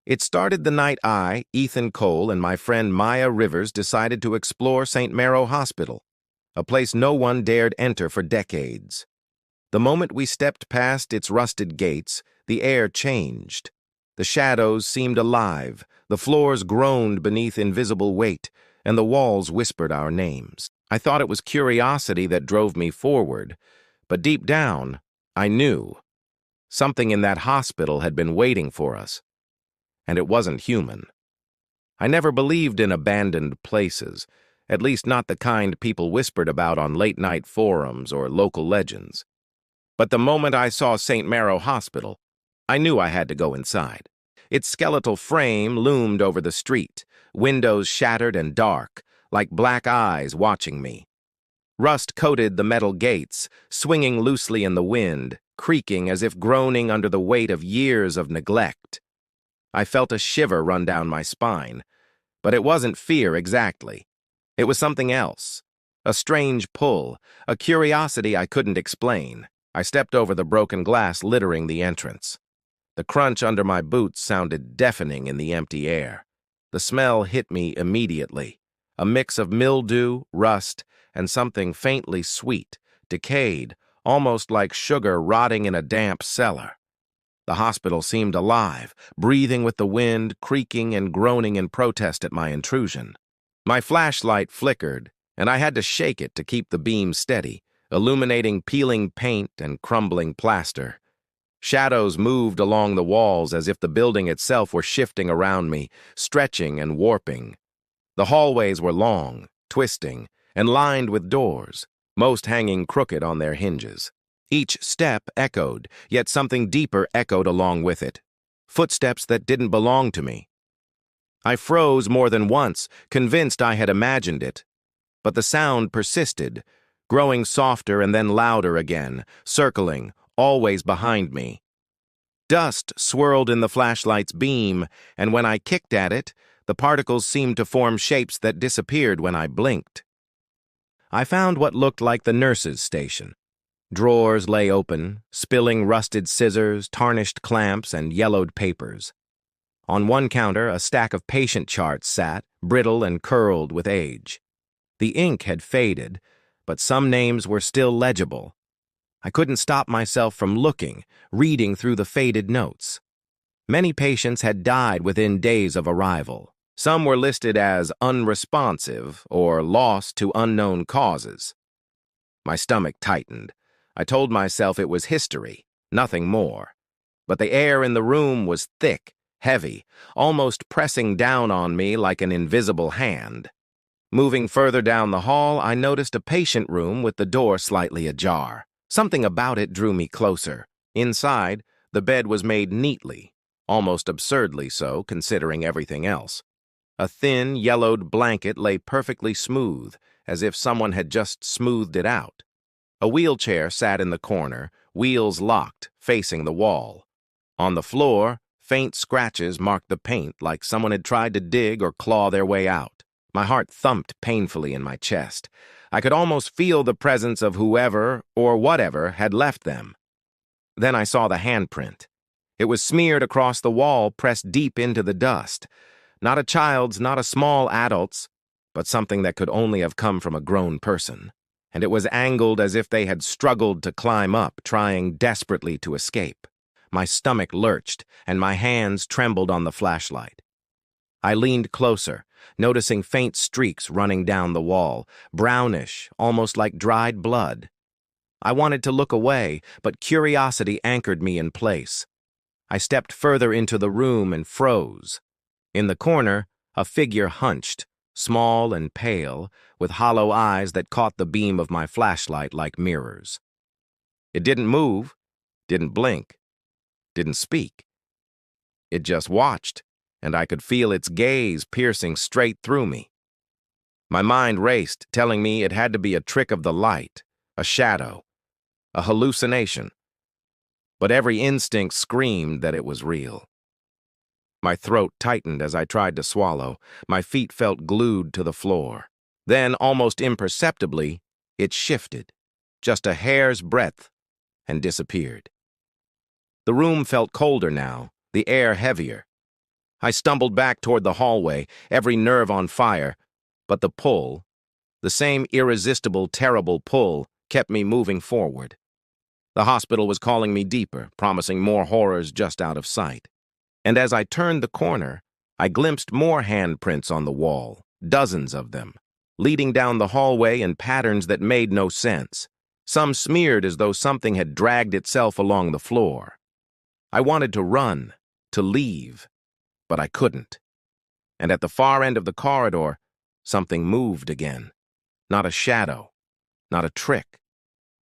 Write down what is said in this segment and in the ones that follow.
It started the night I, Ethan Cole, and my friend Maya Rivers decided to explore St. Marrow Hospital, a place no one dared enter for decades. The moment we stepped past its rusted gates, the air changed. The shadows seemed alive, the floors groaned beneath invisible weight, and the walls whispered our names. I thought it was curiosity that drove me forward, but deep down, I knew. Something in that hospital had been waiting for us, and it wasn't human. I never believed in abandoned places, at least not the kind people whispered about on late-night forums or local legends. But the moment I saw St. Marrow Hospital, I knew I had to go inside. Its skeletal frame loomed over the street, windows shattered and dark, like black eyes watching me. Rust coated the metal gates, swinging loosely in the wind, creaking as if groaning under the weight of years of neglect. I felt a shiver run down my spine, but it wasn't fear exactly. It was something else, a strange pull, a curiosity I couldn't explain. I stepped over the broken glass littering the entrance. The crunch under my boots sounded deafening in the empty air. The smell hit me immediately, a mix of mildew, rust, and something faintly sweet, decayed, almost like sugar rotting in a damp cellar. The hospital seemed alive, breathing with the wind, creaking and groaning in protest at my intrusion. My flashlight flickered, and I had to shake it to keep the beam steady, illuminating peeling paint and crumbling plaster. Shadows moved along the walls as if the building itself were shifting around me, stretching and warping. The hallways were long, twisting, and lined with doors, most hanging crooked on their hinges. Each step echoed, yet something deeper echoed along with it. Footsteps that didn't belong to me. I froze more than once, convinced I had imagined it. But the sound persisted, growing softer and then louder again, circling, always behind me. Dust swirled in the flashlight's beam, and when I kicked at it, the particles seemed to form shapes that disappeared when I blinked. I found what looked like the nurse's station. Drawers lay open, spilling rusted scissors, tarnished clamps, and yellowed papers. On one counter, a stack of patient charts sat, brittle and curled with age. The ink had faded, but some names were still legible. I couldn't stop myself from looking, reading through the faded notes. Many patients had died within days of arrival. Some were listed as unresponsive or lost to unknown causes. My stomach tightened. I told myself it was history, nothing more. But the air in the room was thick, heavy, almost pressing down on me like an invisible hand. Moving further down the hall, I noticed a patient room with the door slightly ajar. Something about it drew me closer. Inside, the bed was made neatly, almost absurdly so, considering everything else. A thin, yellowed blanket lay perfectly smooth, as if someone had just smoothed it out. A wheelchair sat in the corner, wheels locked, facing the wall. On the floor, faint scratches marked the paint like someone had tried to dig or claw their way out. My heart thumped painfully in my chest. I could almost feel the presence of whoever or whatever had left them. Then I saw the handprint. It was smeared across the wall, pressed deep into the dust. Not a child's, not a small adult's, but something that could only have come from a grown person. And it was angled as if they had struggled to climb up, trying desperately to escape. My stomach lurched, and my hands trembled on the flashlight. I leaned closer, noticing faint streaks running down the wall, brownish, almost like dried blood. I wanted to look away, but curiosity anchored me in place. I stepped further into the room and froze. In the corner, a figure hunched, small and pale, with hollow eyes that caught the beam of my flashlight like mirrors. It didn't move, didn't blink, didn't speak. It just watched, and I could feel its gaze piercing straight through me. My mind raced, telling me it had to be a trick of the light, a shadow, a hallucination. But every instinct screamed that it was real. My throat tightened as I tried to swallow. My feet felt glued to the floor. Then, almost imperceptibly, it shifted, just a hair's breadth, and disappeared. The room felt colder now, the air heavier. I stumbled back toward the hallway, every nerve on fire, but the pull, the same irresistible, terrible pull, kept me moving forward. The hospital was calling me deeper, promising more horrors just out of sight. And as I turned the corner, I glimpsed more handprints on the wall, dozens of them, leading down the hallway in patterns that made no sense, some smeared as though something had dragged itself along the floor. I wanted to run, to leave, but I couldn't. And at the far end of the corridor, something moved again. Not a shadow, not a trick.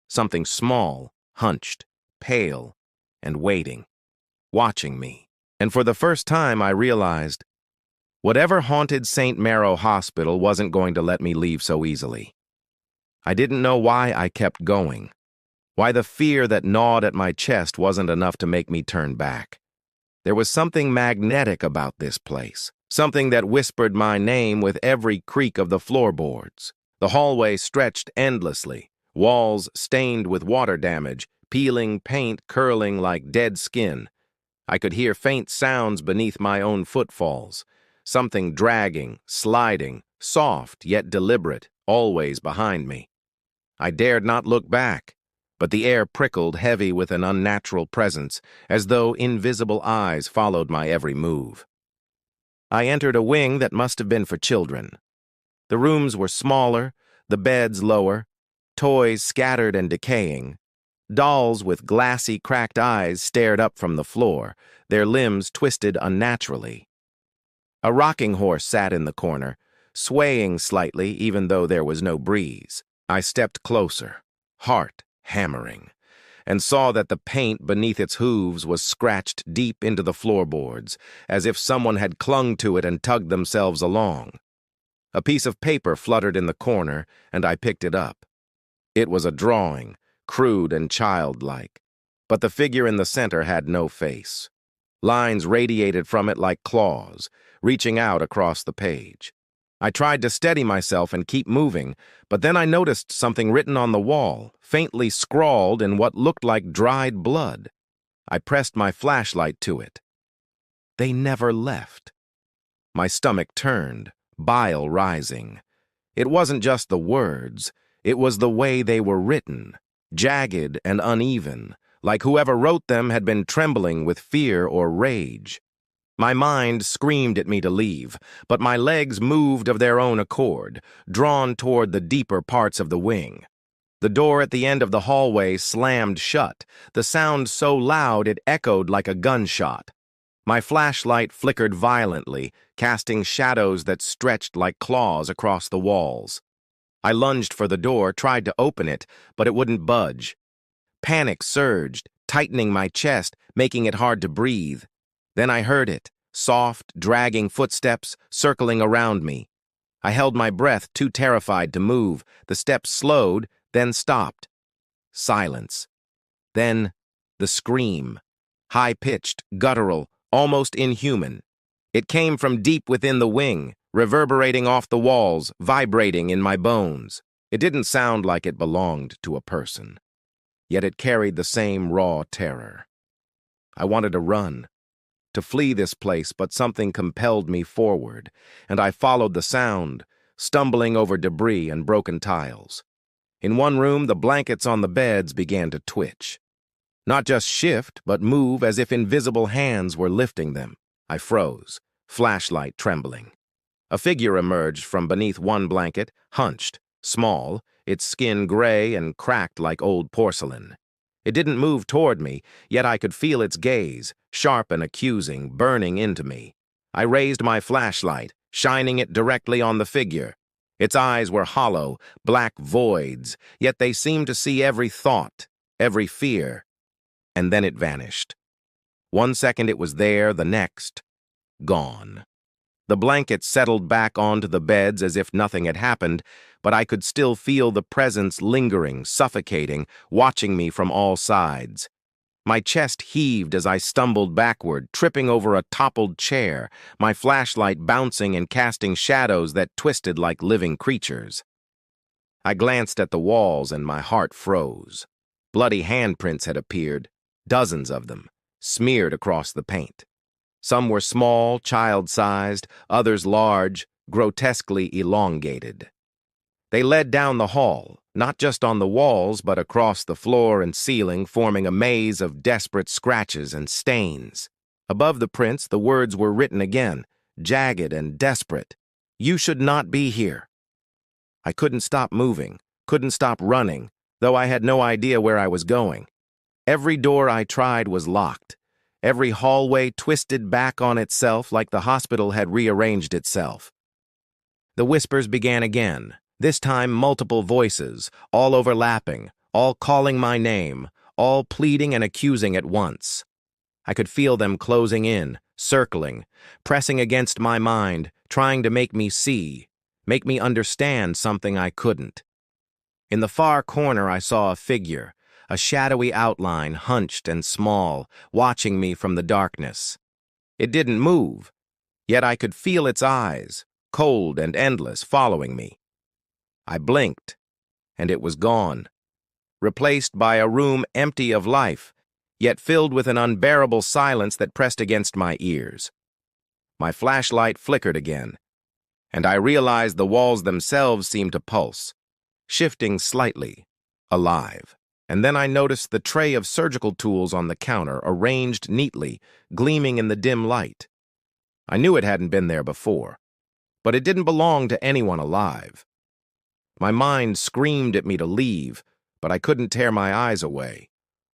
Something small, hunched, pale, and waiting, watching me. And for the first time, I realized whatever haunted St. Marrow Hospital wasn't going to let me leave so easily. I didn't know why I kept going, why the fear that gnawed at my chest wasn't enough to make me turn back. There was something magnetic about this place, something that whispered my name with every creak of the floorboards. The hallway stretched endlessly, walls stained with water damage, peeling paint curling like dead skin. I could hear faint sounds beneath my own footfalls, something dragging, sliding, soft yet deliberate, always behind me. I dared not look back, but the air prickled heavy with an unnatural presence, as though invisible eyes followed my every move. I entered a wing that must have been for children. The rooms were smaller, the beds lower, toys scattered and decaying. Dolls with glassy, cracked eyes stared up from the floor, their limbs twisted unnaturally. A rocking horse sat in the corner, swaying slightly even though there was no breeze. I stepped closer, heart hammering, and saw that the paint beneath its hooves was scratched deep into the floorboards, as if someone had clung to it and tugged themselves along. A piece of paper fluttered in the corner, and I picked it up. It was a drawing, crude and childlike, but the figure in the center had no face. Lines radiated from it like claws, reaching out across the page. I tried to steady myself and keep moving, but then I noticed something written on the wall, faintly scrawled in what looked like dried blood. I pressed my flashlight to it. They never left. My stomach turned, bile rising. It wasn't just the words, it was the way they were written, jagged and uneven, like whoever wrote them had been trembling with fear or rage. My mind screamed at me to leave, but my legs moved of their own accord, drawn toward the deeper parts of the wing. The door at the end of the hallway slammed shut, the sound so loud it echoed like a gunshot. My flashlight flickered violently, casting shadows that stretched like claws across the walls. I lunged for the door, tried to open it, but it wouldn't budge. Panic surged, tightening my chest, making it hard to breathe. Then I heard it, soft, dragging footsteps circling around me. I held my breath, too terrified to move. The steps slowed, then stopped. Silence. Then the scream. High-pitched, guttural, almost inhuman. It came from deep within the wing, reverberating off the walls, vibrating in my bones. It didn't sound like it belonged to a person. Yet it carried the same raw terror. I wanted to run, to flee this place, but something compelled me forward, and I followed the sound, stumbling over debris and broken tiles. In one room, the blankets on the beds began to twitch. Not just shift, but move as if invisible hands were lifting them. I froze, flashlight trembling. A figure emerged from beneath one blanket, hunched, small, its skin gray and cracked like old porcelain. It didn't move toward me, yet I could feel its gaze, sharp and accusing, burning into me. I raised my flashlight, shining it directly on the figure. Its eyes were hollow, black voids, yet they seemed to see every thought, every fear. And then it vanished. 1 second it was there, the next, gone. The blankets settled back onto the beds as if nothing had happened, but I could still feel the presence lingering, suffocating, watching me from all sides. My chest heaved as I stumbled backward, tripping over a toppled chair, my flashlight bouncing and casting shadows that twisted like living creatures. I glanced at the walls and my heart froze. Bloody handprints had appeared, dozens of them, smeared across the paint. Some were small, child-sized, others large, grotesquely elongated. They led down the hall, not just on the walls, but across the floor and ceiling, forming a maze of desperate scratches and stains. Above the prints, the words were written again, jagged and desperate. "You should not be here." I couldn't stop moving, couldn't stop running, though I had no idea where I was going. Every door I tried was locked. Every hallway twisted back on itself like the hospital had rearranged itself. The whispers began again, this time multiple voices, all overlapping, all calling my name, all pleading and accusing at once. I could feel them closing in, circling, pressing against my mind, trying to make me see, make me understand something I couldn't. In the far corner I saw a figure, a shadowy outline, hunched and small, watching me from the darkness. It didn't move, yet I could feel its eyes, cold and endless, following me. I blinked, and it was gone, replaced by a room empty of life, yet filled with an unbearable silence that pressed against my ears. My flashlight flickered again, and I realized the walls themselves seemed to pulse, shifting slightly, alive. And then I noticed the tray of surgical tools on the counter, arranged neatly, gleaming in the dim light. I knew it hadn't been there before, but it didn't belong to anyone alive. My mind screamed at me to leave, but I couldn't tear my eyes away.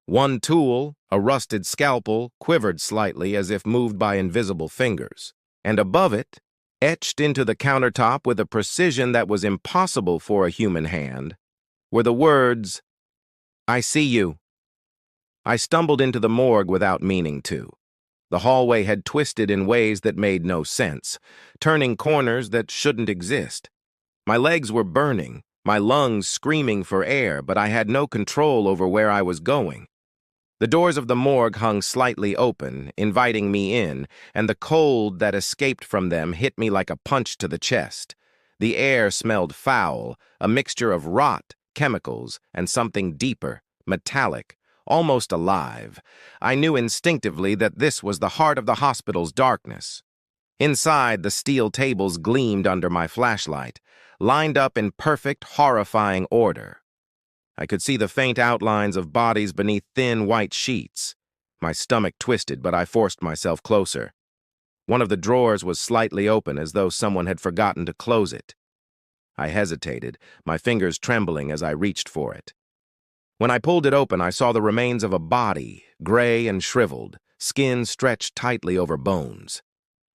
One tool, a rusted scalpel, quivered slightly as if moved by invisible fingers, and above it, etched into the countertop with a precision that was impossible for a human hand, were the words, "I see you." I stumbled into the morgue without meaning to. The hallway had twisted in ways that made no sense, turning corners that shouldn't exist. My legs were burning, my lungs screaming for air, but I had no control over where I was going. The doors of the morgue hung slightly open, inviting me in, and the cold that escaped from them hit me like a punch to the chest. The air smelled foul, a mixture of rot, chemicals, and something deeper, metallic, almost alive. I knew instinctively that this was the heart of the hospital's darkness. Inside, the steel tables gleamed under my flashlight, lined up in perfect, horrifying order. I could see the faint outlines of bodies beneath thin white sheets. My stomach twisted, but I forced myself closer. One of the drawers was slightly open, as though someone had forgotten to close it. I hesitated, my fingers trembling as I reached for it. When I pulled it open, I saw the remains of a body, gray and shriveled, skin stretched tightly over bones.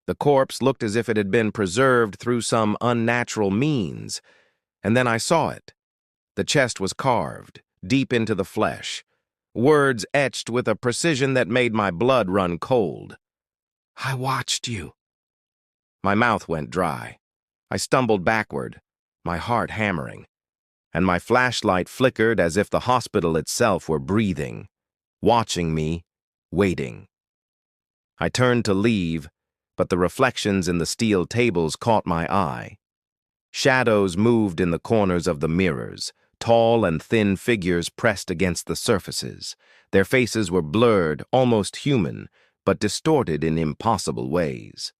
The corpse looked as if it had been preserved through some unnatural means, and then I saw it. The chest was carved, deep into the flesh, words etched with a precision that made my blood run cold. "I watched you." My mouth went dry. I stumbled backward, my heart hammering, and my flashlight flickered as if the hospital itself were breathing, watching me, waiting. I turned to leave, but the reflections in the steel tables caught my eye. Shadows moved in the corners of the mirrors, tall and thin figures pressed against the surfaces. Their faces were blurred, almost human, but distorted in impossible ways.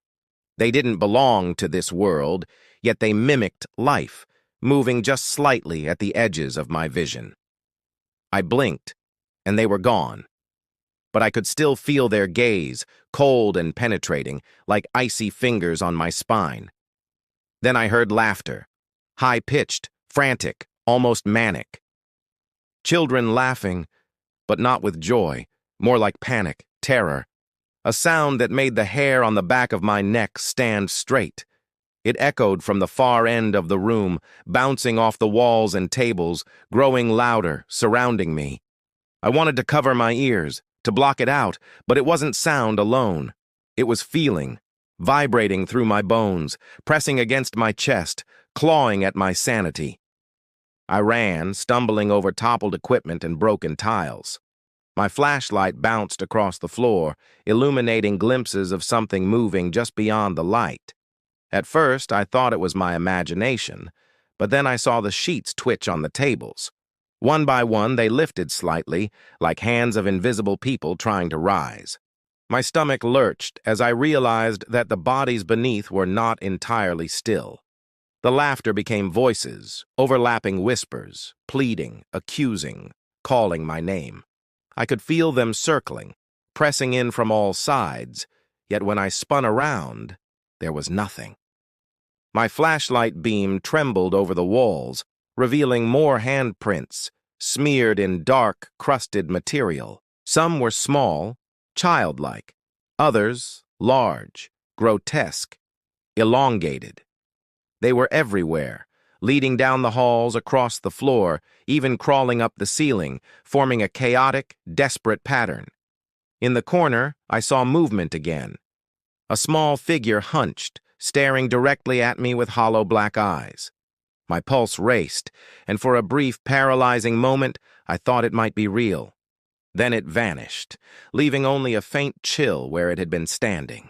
They didn't belong to this world, yet they mimicked life, moving just slightly at the edges of my vision. I blinked, and they were gone. But I could still feel their gaze, cold and penetrating, like icy fingers on my spine. Then I heard laughter, high-pitched, frantic, almost manic. Children laughing, but not with joy, more like panic, terror. A sound that made the hair on the back of my neck stand straight. It echoed from the far end of the room, bouncing off the walls and tables, growing louder, surrounding me. I wanted to cover my ears, to block it out, but it wasn't sound alone. It was feeling, vibrating through my bones, pressing against my chest, clawing at my sanity. I ran, stumbling over toppled equipment and broken tiles. My flashlight bounced across the floor, illuminating glimpses of something moving just beyond the light. At first, I thought it was my imagination, but then I saw the sheets twitch on the tables. One by one, they lifted slightly, like hands of invisible people trying to rise. My stomach lurched as I realized that the bodies beneath were not entirely still. The laughter became voices, overlapping whispers, pleading, accusing, calling my name. I could feel them circling, pressing in from all sides, yet when I spun around, there was nothing. My flashlight beam trembled over the walls, revealing more handprints, smeared in dark, crusted material. Some were small, childlike, others large, grotesque, elongated. They were everywhere, leading down the halls, across the floor, even crawling up the ceiling, forming a chaotic, desperate pattern. In the corner, I saw movement again. A small figure hunched, staring directly at me with hollow black eyes. My pulse raced, and for a brief, paralyzing moment, I thought it might be real. Then it vanished, leaving only a faint chill where it had been standing.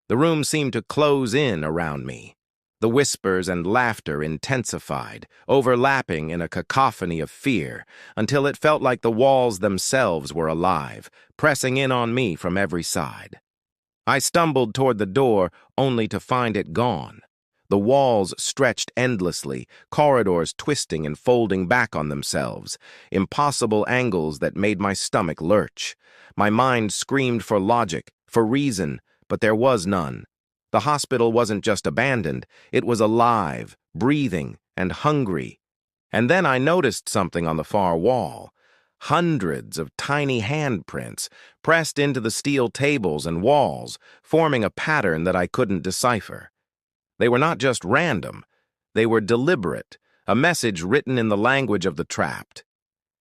The room seemed to close in around me. The whispers and laughter intensified, overlapping in a cacophony of fear, until it felt like the walls themselves were alive, pressing in on me from every side. I stumbled toward the door, only to find it gone. The walls stretched endlessly, corridors twisting and folding back on themselves, impossible angles that made my stomach lurch. My mind screamed for logic, for reason, but there was none. The hospital wasn't just abandoned, it was alive, breathing, and hungry. And then I noticed something on the far wall. Hundreds of tiny handprints pressed into the steel tables and walls, forming a pattern that I couldn't decipher. They were not just random, they were deliberate, a message written in the language of the trapped.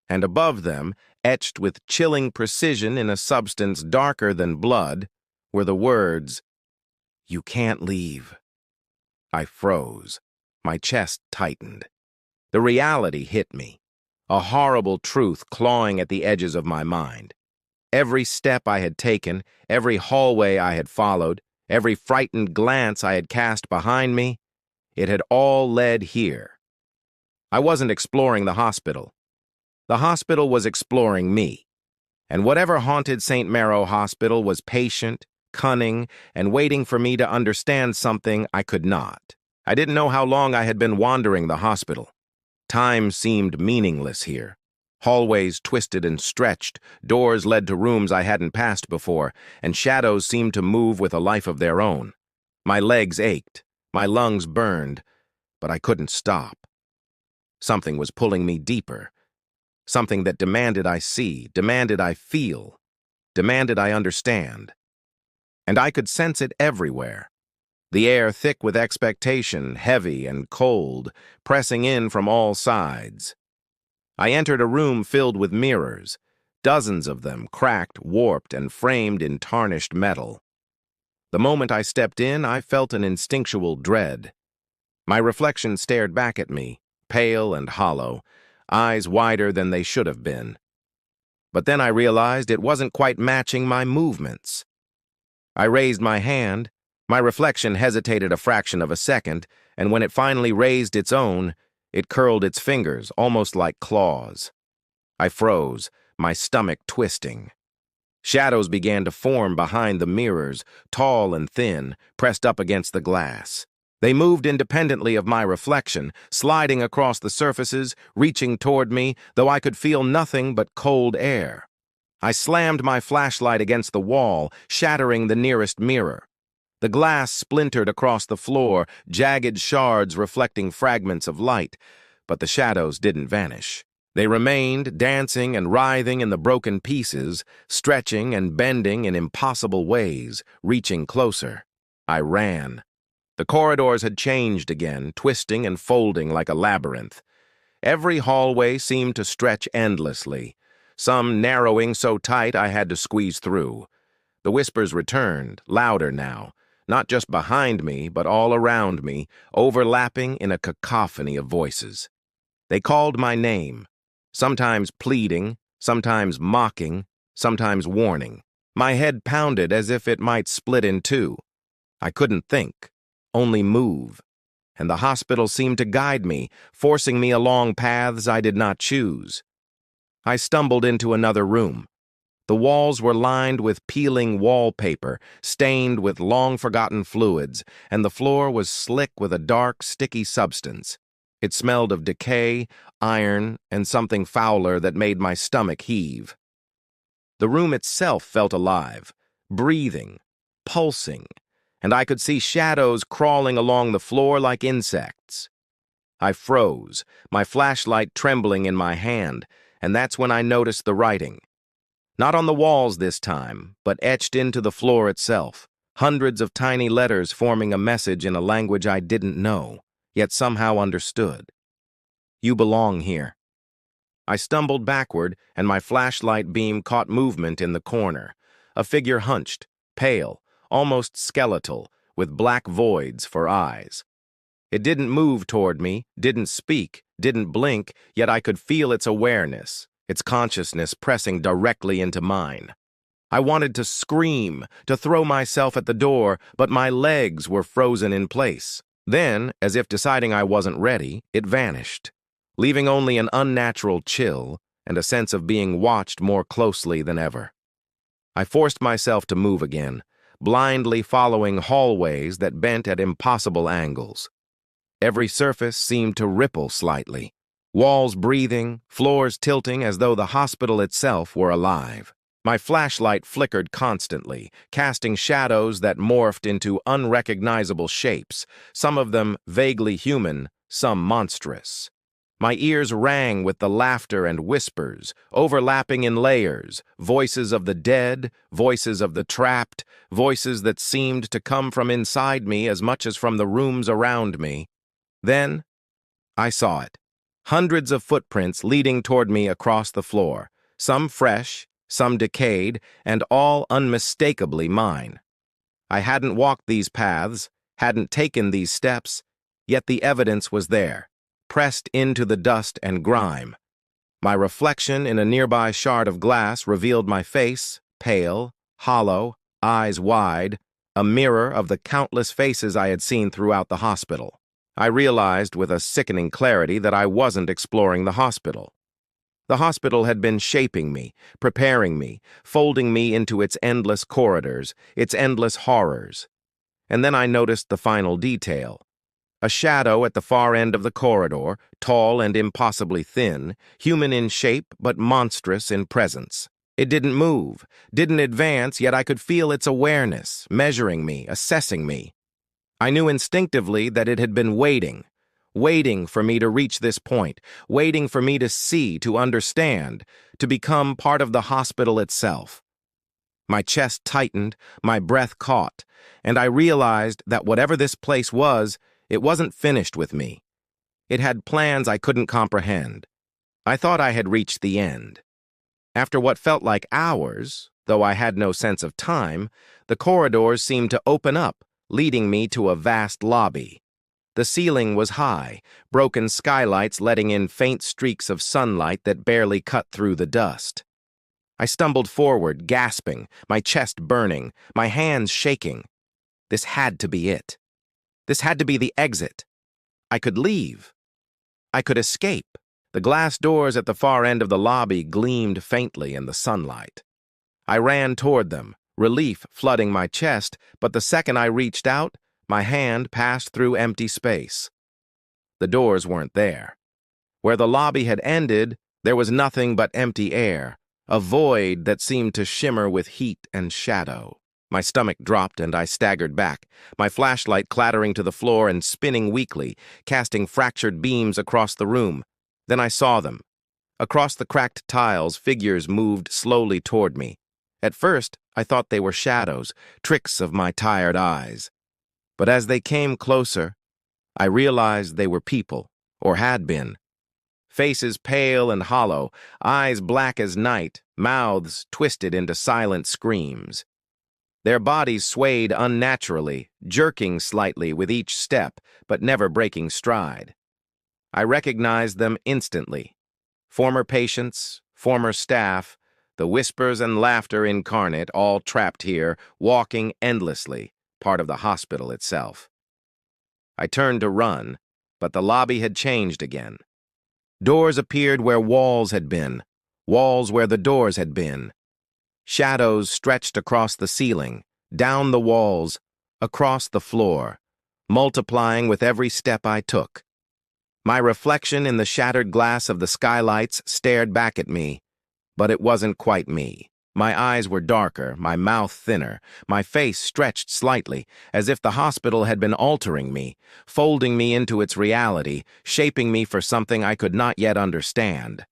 And above them, etched with chilling precision in a substance darker than blood, were the words, "You can't leave." I froze. My chest tightened. The reality hit me, a horrible truth clawing at the edges of my mind. Every step I had taken, every hallway I had followed, every frightened glance I had cast behind me, it had all led here. I wasn't exploring the hospital. The hospital was exploring me. And whatever haunted St. Marrow Hospital was patient, cunning, and waiting for me to understand something I could not. I didn't know how long I had been wandering the hospital. Time seemed meaningless here. Hallways twisted and stretched, doors led to rooms I hadn't passed before, and shadows seemed to move with a life of their own. My legs ached, my lungs burned, but I couldn't stop. Something was pulling me deeper. Something that demanded I see, demanded I feel, demanded I understand. And I could sense it everywhere. The air thick with expectation, heavy and cold, pressing in from all sides. I entered a room filled with mirrors, dozens of them cracked, warped, and framed in tarnished metal. The moment I stepped in, I felt an instinctual dread. My reflection stared back at me, pale and hollow, eyes wider than they should have been. But then I realized it wasn't quite matching my movements. I raised my hand, my reflection hesitated a fraction of a second, and when it finally raised its own, it curled its fingers, almost like claws. I froze, my stomach twisting. Shadows began to form behind the mirrors, tall and thin, pressed up against the glass. They moved independently of my reflection, sliding across the surfaces, reaching toward me, though I could feel nothing but cold air. I slammed my flashlight against the wall, shattering the nearest mirror. The glass splintered across the floor, jagged shards reflecting fragments of light, but the shadows didn't vanish. They remained, dancing and writhing in the broken pieces, stretching and bending in impossible ways, reaching closer. I ran. The corridors had changed again, twisting and folding like a labyrinth. Every hallway seemed to stretch endlessly, some narrowing so tight I had to squeeze through. The whispers returned, louder now, not just behind me, but all around me, overlapping in a cacophony of voices. They called my name, sometimes pleading, sometimes mocking, sometimes warning. My head pounded as if it might split in two. I couldn't think, only move, and the hospital seemed to guide me, forcing me along paths I did not choose. I stumbled into another room. The walls were lined with peeling wallpaper, stained with long-forgotten fluids, and the floor was slick with a dark, sticky substance. It smelled of decay, iron, and something fouler that made my stomach heave. The room itself felt alive, breathing, pulsing, and I could see shadows crawling along the floor like insects. I froze, my flashlight trembling in my hand, and that's when I noticed the writing. Not on the walls this time, but etched into the floor itself. Hundreds of tiny letters forming a message in a language I didn't know, yet somehow understood. You belong here. I stumbled backward, and my flashlight beam caught movement in the corner. A figure hunched, pale, almost skeletal, with black voids for eyes. It didn't move toward me, didn't speak, didn't blink, yet I could feel its awareness, its consciousness pressing directly into mine. I wanted to scream, to throw myself at the door, but my legs were frozen in place. Then, as if deciding I wasn't ready, it vanished, leaving only an unnatural chill and a sense of being watched more closely than ever. I forced myself to move again, blindly following hallways that bent at impossible angles. Every surface seemed to ripple slightly, walls breathing, floors tilting as though the hospital itself were alive. My flashlight flickered constantly, casting shadows that morphed into unrecognizable shapes, some of them vaguely human, some monstrous. My ears rang with the laughter and whispers, overlapping in layers, voices of the dead, voices of the trapped, voices that seemed to come from inside me as much as from the rooms around me. Then, I saw it. Hundreds of footprints leading toward me across the floor, some fresh, some decayed, and all unmistakably mine. I hadn't walked these paths, hadn't taken these steps, yet the evidence was there, pressed into the dust and grime. My reflection in a nearby shard of glass revealed my face, pale, hollow, eyes wide, a mirror of the countless faces I had seen throughout the hospital. I realized with a sickening clarity that I wasn't exploring the hospital. The hospital had been shaping me, preparing me, folding me into its endless corridors, its endless horrors. And then I noticed the final detail. A shadow at the far end of the corridor, tall and impossibly thin, human in shape but monstrous in presence. It didn't move, didn't advance, yet I could feel its awareness, measuring me, assessing me. I knew instinctively that it had been waiting for me to reach this point, waiting for me to see, to understand, to become part of the hospital itself. My chest tightened, my breath caught, and I realized that whatever this place was, it wasn't finished with me. It had plans I couldn't comprehend. I thought I had reached the end. After what felt like hours, though I had no sense of time, the corridors seemed to open up, leading me to a vast lobby. The ceiling was high, broken skylights letting in faint streaks of sunlight that barely cut through the dust. I stumbled forward, gasping, my chest burning, my hands shaking. This had to be it. This had to be the exit. I could leave. I could escape. The glass doors at the far end of the lobby gleamed faintly in the sunlight. I ran toward them, relief flooding my chest, but the second I reached out, my hand passed through empty space. The doors weren't there. Where the lobby had ended, there was nothing but empty air, a void that seemed to shimmer with heat and shadow. My stomach dropped and I staggered back, my flashlight clattering to the floor and spinning weakly, casting fractured beams across the room. Then I saw them. Across the cracked tiles, figures moved slowly toward me. At first, I thought they were shadows, tricks of my tired eyes. But as they came closer, I realized they were people, or had been. Faces pale and hollow, eyes black as night, mouths twisted into silent screams. Their bodies swayed unnaturally, jerking slightly with each step, but never breaking stride. I recognized them instantly. Former patients, former staff, the whispers and laughter incarnate, all trapped here, walking endlessly, part of the hospital itself. I turned to run, but the lobby had changed again. Doors appeared where walls had been, walls where the doors had been. Shadows stretched across the ceiling, down the walls, across the floor, multiplying with every step I took. My reflection in the shattered glass of the skylights stared back at me, but it wasn't quite me. My eyes were darker, my mouth thinner, my face stretched slightly, as if the hospital had been altering me, folding me into its reality, shaping me for something I could not yet understand.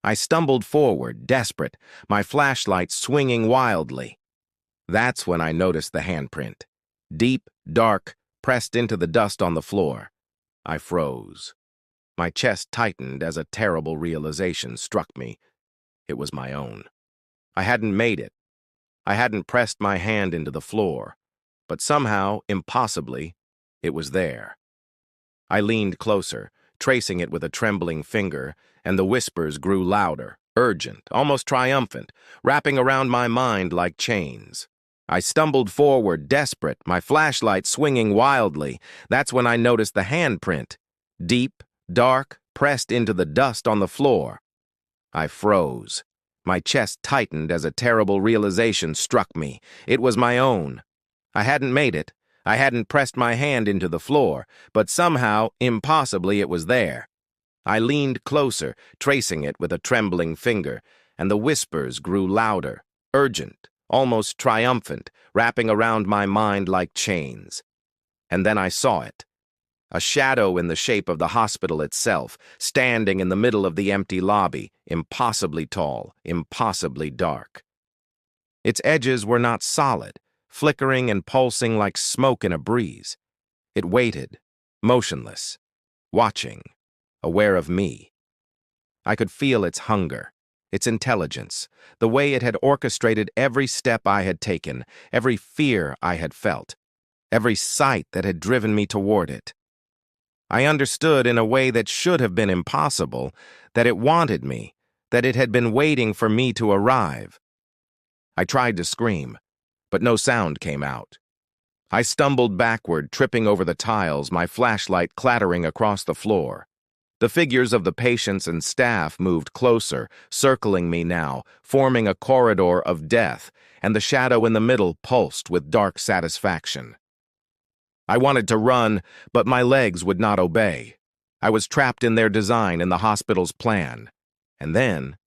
I stumbled forward, desperate, my flashlight swinging wildly. That's when I noticed the handprint. Deep, dark, pressed into the dust on the floor. I froze. My chest tightened as a terrible realization struck me. It was my own. I hadn't made it. I hadn't pressed my hand into the floor. But somehow, impossibly, it was there. I leaned closer, tracing it with a trembling finger, and the whispers grew louder, urgent, almost triumphant, wrapping around my mind like chains. I stumbled forward, desperate, my flashlight swinging wildly. That's when I noticed the handprint. Deep, dark, pressed into the dust on the floor. I froze. My chest tightened as a terrible realization struck me. It was my own. I hadn't made it. I hadn't pressed my hand into the floor, but somehow, impossibly, it was there. I leaned closer, tracing it with a trembling finger, and the whispers grew louder, urgent, almost triumphant, wrapping around my mind like chains. And then I saw it. A shadow in the shape of the hospital itself, standing in the middle of the empty lobby, impossibly tall, impossibly dark. Its edges were not solid, flickering and pulsing like smoke in a breeze. It waited, motionless, watching, aware of me. I could feel its hunger, its intelligence, the way it had orchestrated every step I had taken, every fear I had felt, every sight that had driven me toward it. I understood in a way that should have been impossible that it wanted me, that it had been waiting for me to arrive. I tried to scream, but no sound came out. I stumbled backward, tripping over the tiles, my flashlight clattering across the floor. The figures of the patients and staff moved closer, circling me now, forming a corridor of death, and the shadow in the middle pulsed with dark satisfaction. I wanted to run, but my legs would not obey. I was trapped in their design and the hospital's plan. And then,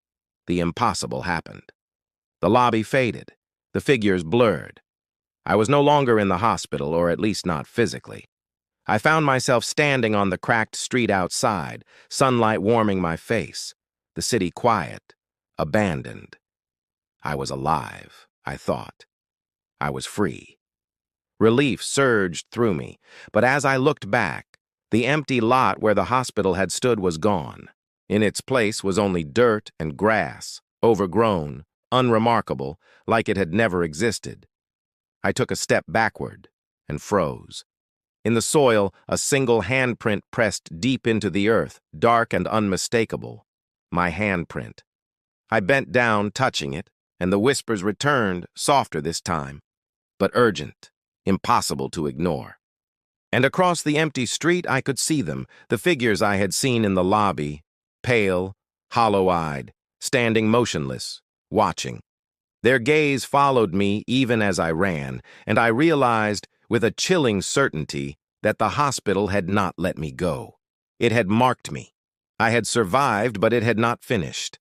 the impossible happened. The lobby faded. The figures blurred. I was no longer in the hospital, or at least not physically. I found myself standing on the cracked street outside, sunlight warming my face, the city quiet, abandoned. I was alive, I thought. I was free. Relief surged through me, but as I looked back, the empty lot where the hospital had stood was gone. In its place was only dirt and grass, overgrown, unremarkable, like it had never existed. I took a step backward and froze. In the soil, a single handprint pressed deep into the earth, dark and unmistakable. My handprint. I bent down, touching it, and the whispers returned, softer this time, but urgent, impossible to ignore. And across the empty street I could see them, the figures I had seen in the lobby, pale, hollow-eyed, standing motionless, watching. Their gaze followed me even as I ran, and I realized, with a chilling certainty, that the hospital had not let me go. It had marked me. I had survived, but it had not finished.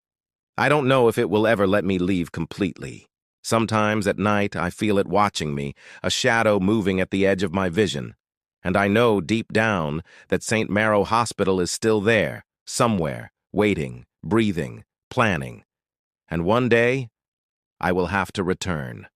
I don't know if it will ever let me leave completely. Sometimes at night I feel it watching me, a shadow moving at the edge of my vision. And I know deep down that St. Marrow Hospital is still there, somewhere, waiting, breathing, planning. And one day, I will have to return.